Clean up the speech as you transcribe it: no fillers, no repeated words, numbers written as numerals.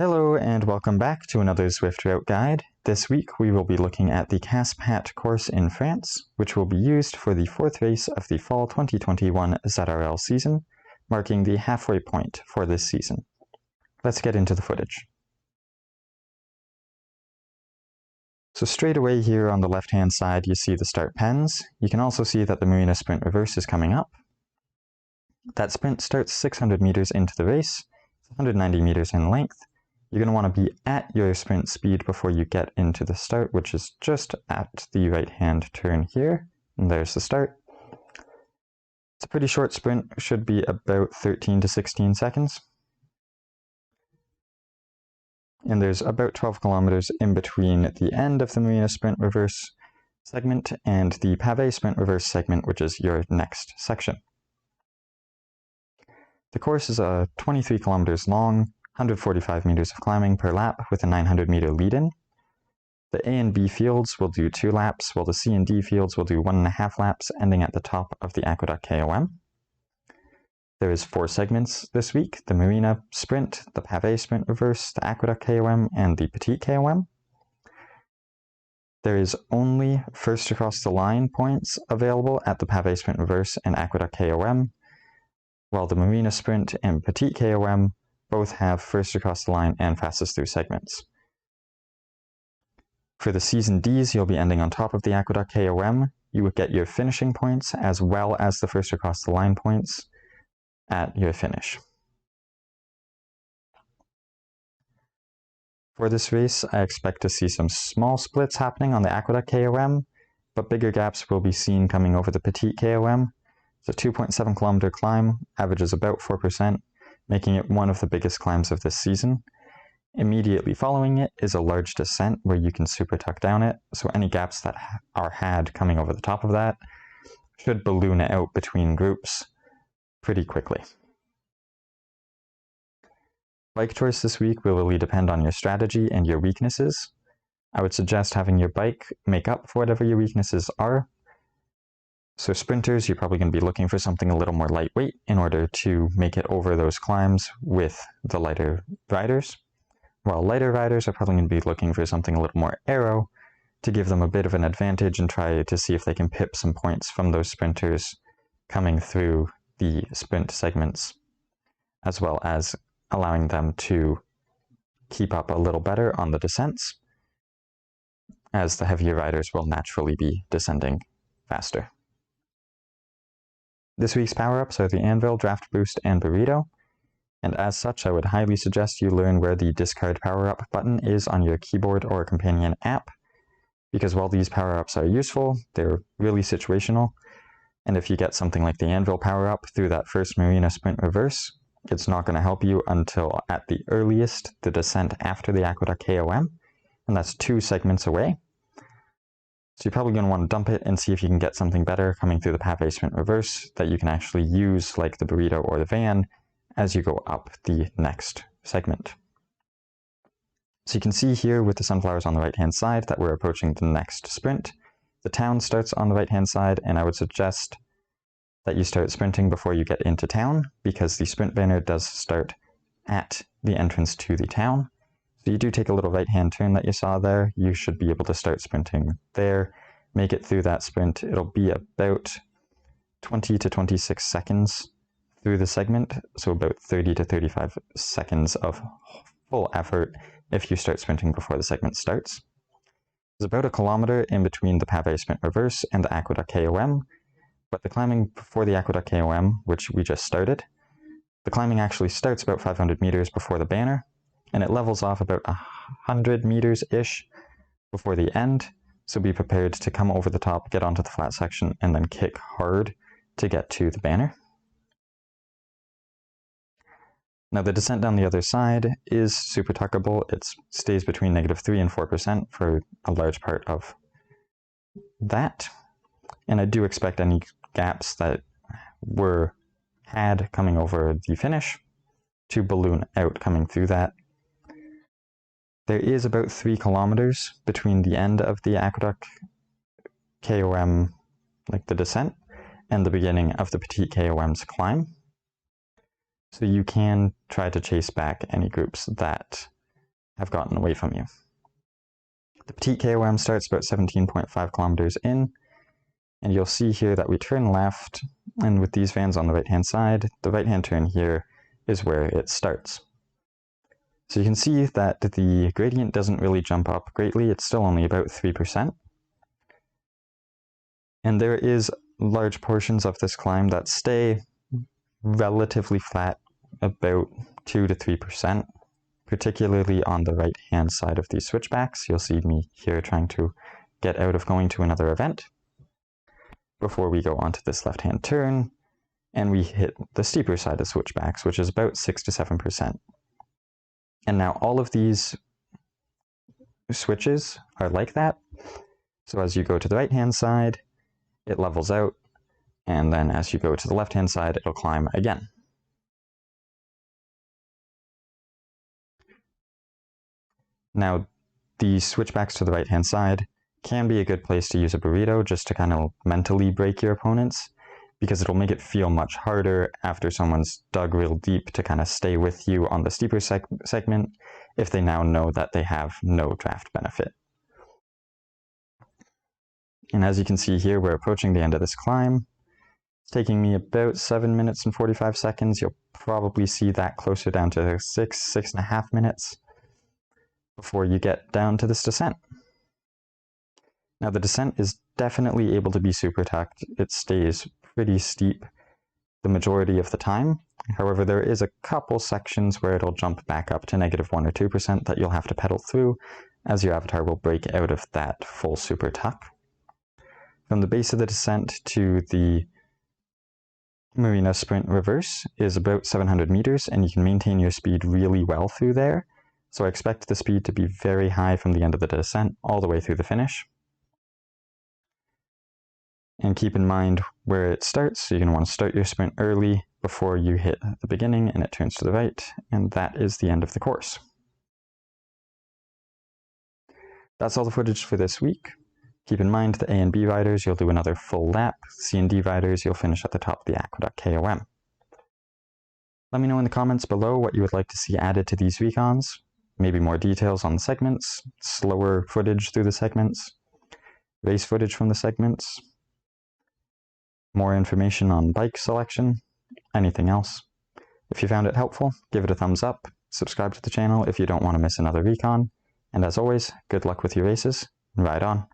Hello and welcome back to another Zwift route guide. This week we will be looking at the Casse-Pattes course in France, which will be used for the fourth race of the Fall 2021 ZRL season, marking the halfway point for this season. Let's get into the footage. So straight away here on the left-hand side you see the start pens. You can also see that the Marina Sprint Reverse is coming up. That sprint starts 600 meters into the race, 190 meters in length. You're going to want to be at your sprint speed before you get into the start, which is just at the right-hand turn here. And there's the start. It's a pretty short sprint, should be about 13 to 16 seconds. And there's about 12 kilometers in between the end of the Marina Sprint Reverse segment and the Pave Sprint Reverse segment, which is your next section. The course is 23 kilometers long, 145 meters of climbing per lap with a 900 meter lead-in. The A and B fields will do 2 laps, while the C and D fields will do 1.5 laps, ending at the top of the Aqueduc KOM. There is 4 segments this week: the Marina Sprint, the Pave Sprint Reverse, the Aqueduc KOM, and the Petit KOM. There is only first across the line points available at the Pave Sprint Reverse and Aqueduc KOM, while the Marina Sprint and Petit KOM both have first across the line and fastest through segments. For the C's and D's, you'll be ending on top of the Aqueduc KOM. You would get your finishing points as well as the first across the line points at your finish. For this race, I expect to see some small splits happening on the Aqueduc KOM, but bigger gaps will be seen coming over the Petit KOM. It's a 2.7 kilometer climb, averages about 4%, making it one of the biggest climbs of this season. Immediately following it is a large descent where you can super tuck down it, so any gaps that are had coming over the top of that should balloon out between groups pretty quickly. Bike choice this week will really depend on your strategy and your weaknesses. I would suggest having your bike make up for whatever your weaknesses are. So sprinters, you're probably going to be looking for something a little more lightweight in order to make it over those climbs with the lighter riders, while lighter riders are probably going to be looking for something a little more aero to give them a bit of an advantage and try to see if they can pip some points from those sprinters coming through the sprint segments, as well as allowing them to keep up a little better on the descents, as the heavier riders will naturally be descending faster. This week's power-ups are the Anvil, Draft Boost, and Burrito, and as such I would highly suggest you learn where the discard power-up button is on your keyboard or companion app, because while these power-ups are useful, they're really situational, and if you get something like the Anvil power-up through that first Marina Sprint Reverse, it's not going to help you until at the earliest the descent after the Aqueduc KOM, and that's 2 segments away. So you're probably going to want to dump it and see if you can get something better coming through the Pave Sprint Reverse that you can actually use, like the Burrito or the Van, as you go up the next segment. So you can see here with the sunflowers on the right-hand side that we're approaching the next sprint. The town starts on the right-hand side, and I would suggest that you start sprinting before you get into town, because the sprint banner does start at the entrance to the town. So you do take a little right-hand turn that you saw there, you should be able to start sprinting there, make it through that sprint. It'll be about 20 to 26 seconds through the segment, so about 30 to 35 seconds of full effort if you start sprinting before the segment starts. There's about 1 kilometer in between the Pave Sprint Reverse and the Aqueduc KOM, but the climbing before the Aqueduc KOM, which we just started, the climbing actually starts about 500 meters before the banner, and it levels off about 100 meters-ish before the end, so be prepared to come over the top, get onto the flat section, and then kick hard to get to the banner. Now the descent down the other side is super tuckable. It stays between -3 and 4% for a large part of that, and I do expect any gaps that were had coming over the finish to balloon out coming through that. There is about 3 kilometers between the end of the Aqueduc KOM, like the descent, and the beginning of the Petit KOM's climb. So you can try to chase back any groups that have gotten away from you. The Petit KOM starts about 17.5 kilometers in, and you'll see here that we turn left, and with these vans on the right-hand side, the right-hand turn here is where it starts. So you can see that the gradient doesn't really jump up greatly, it's still only about 3%. And there is large portions of this climb that stay relatively flat, about 2 to 3%, particularly on the right-hand side of these switchbacks. You'll see me here trying to get out of going to another event before we go onto this left-hand turn, and we hit the steeper side of switchbacks, which is about 6 to 7%. And now all of these switches are like that. So as you go to the right-hand side, it levels out, and then as you go to the left-hand side, it'll climb again. Now, the switchbacks to the right-hand side can be a good place to use a burrito just to kind of mentally break your opponents, because it'll make it feel much harder after someone's dug real deep to kind of stay with you on the steeper segment if they now know that they have no draft benefit. And as you can see here, we're approaching the end of this climb. It's taking me about 7 minutes and 45 seconds. You'll probably see that closer down to 6.5 minutes before you get down to this descent. Now the descent is definitely able to be super tucked. It stays pretty steep the majority of the time. However, there is a couple sections where it'll jump back up to -1 or 2% that you'll have to pedal through, as your avatar will break out of that full super tuck. From the base of the descent to the Marina Sprint Reverse is about 700 meters, and you can maintain your speed really well through there. So I expect the speed to be very high from the end of the descent all the way through the finish. And keep in mind where it starts, so you're going to want to start your sprint early before you hit the beginning and it turns to the right, and that is the end of the course. That's all the footage for this week. Keep in mind the A and B riders, you'll do another full lap. C and D riders, you'll finish at the top of the Aqueduc KOM. Let me know in the comments below what you would like to see added to these recons. Maybe more details on the segments, slower footage through the segments, race footage from the segments, more information on bike selection, anything else. If you found it helpful, give it a thumbs up, subscribe to the channel if you don't want to miss another recon, and as always, good luck with your races, and ride on.